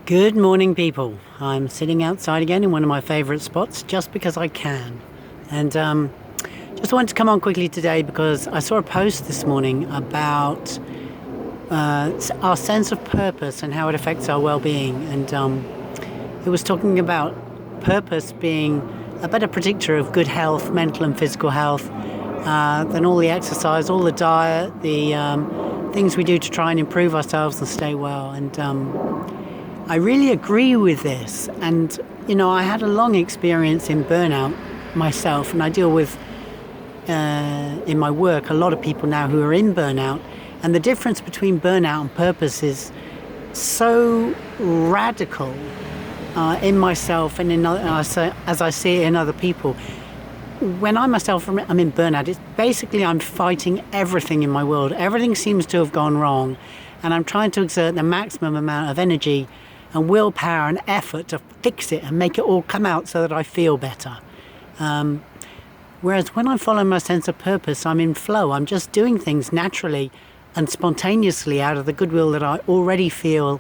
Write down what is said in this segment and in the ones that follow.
Good morning, people. I'm sitting outside again in one of my favourite spots just because I can. And just wanted to come on quickly today because I saw a post this morning about our sense of purpose and how it affects our well-being. And it was talking about purpose being a better predictor of good health, mental and physical health, than all the exercise, all the diet, the things we do to try and improve ourselves and stay well. And I really agree with this. And, I had a long experience in burnout myself, and I deal with, in my work, a lot of people now who are in burnout. And the difference between burnout and purpose is so radical in myself and as I see it in other people. When I myself am in burnout, it's basically I'm fighting everything in my world. Everything seems to have gone wrong, and I'm trying to exert the maximum amount of energy and willpower and effort to fix it and make it all come out so that I feel better. Whereas when I follow my sense of purpose, I'm in flow. I'm just doing things naturally and spontaneously out of the goodwill that I already feel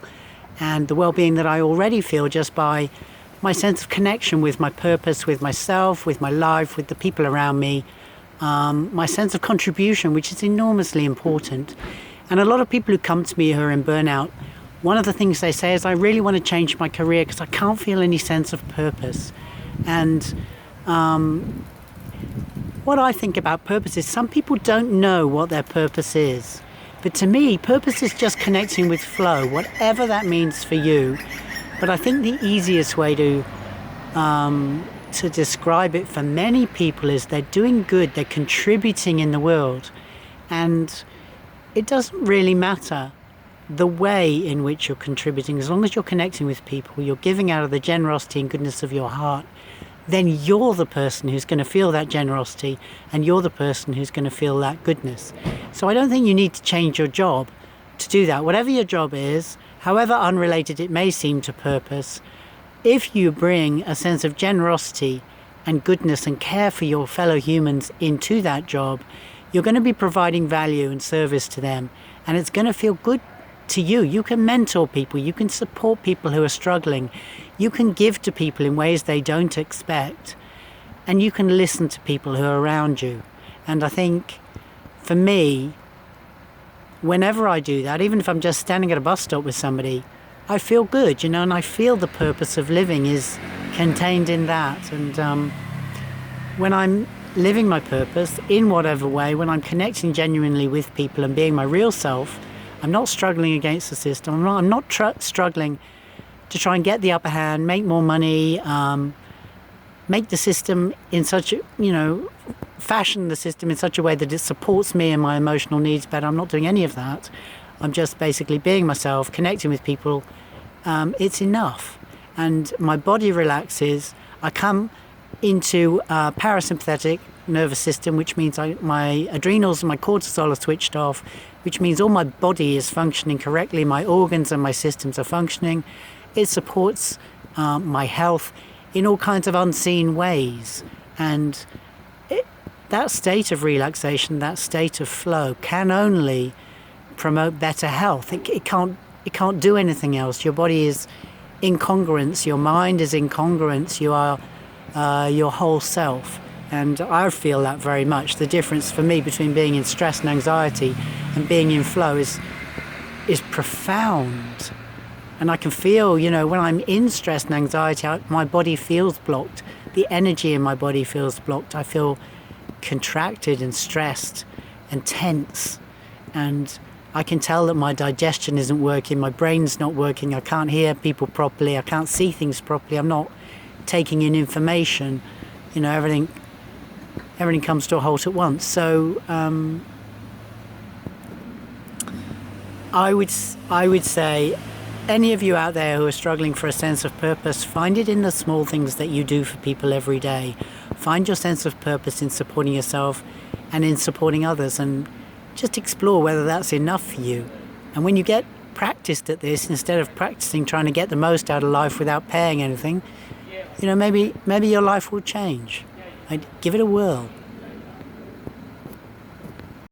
and the well-being that I already feel just by my sense of connection with my purpose, with myself, with my life, with the people around me, my sense of contribution, which is enormously important. And a lot of people who come to me who are in burnout, one of the things they say is, I really want to change my career because I can't feel any sense of purpose. And what I think about purpose is some people don't know what their purpose is. But to me, purpose is just connecting with flow, whatever that means for you. But I think the easiest way to describe it for many people is they're doing good, they're contributing in the world. And it doesn't really matter the way in which you're contributing, as long as you're connecting with people, you're giving out of the generosity and goodness of your heart, then you're the person who's going to feel that generosity and you're the person who's going to feel that goodness. So I don't think you need to change your job to do that. Whatever your job is, however unrelated it may seem to purpose, if you bring a sense of generosity and goodness and care for your fellow humans into that job, you're going to be providing value and service to them, and it's going to feel good to you. You can mentor people, you can support people who are struggling, you can give to people in ways they don't expect, and you can listen to people who are around you. And I think for me, whenever I do that, even if I'm just standing at a bus stop with somebody, I feel good, and I feel the purpose of living is contained in that. And when I'm living my purpose in whatever way, when I'm connecting genuinely with people and being my real self, I'm not struggling against the system. I'm not struggling to try and get the upper hand, make more money, make the system in such fashion the system in such a way that it supports me and my emotional needs better. I'm not doing any of that. I'm just basically being myself, connecting with people. It's enough. And my body relaxes. I come into parasympathetic nervous system, which means my adrenals and my cortisol are switched off, which means all my body is functioning correctly, my organs and my systems are functioning. It supports my health in all kinds of unseen ways. And that state of relaxation, that state of flow can only promote better health. It can't do anything else. Your body is in congruence, your mind is in congruence, you are your whole self. And I feel that very much. The difference for me between being in stress and anxiety and being in flow is profound. And I can feel, when I'm in stress and anxiety, my body feels blocked. The energy in my body feels blocked. I feel contracted and stressed and tense. And I can tell that my digestion isn't working, my brain's not working, I can't hear people properly, I can't see things properly, I'm not taking in information. Everything comes to a halt at once. So I would say, any of you out there who are struggling for a sense of purpose, find it in the small things that you do for people every day. Find your sense of purpose in supporting yourself and in supporting others, and just explore whether that's enough for you. And when you get practiced at this, instead of practicing trying to get the most out of life without paying anything, maybe your life will change. I'd give it a whirl.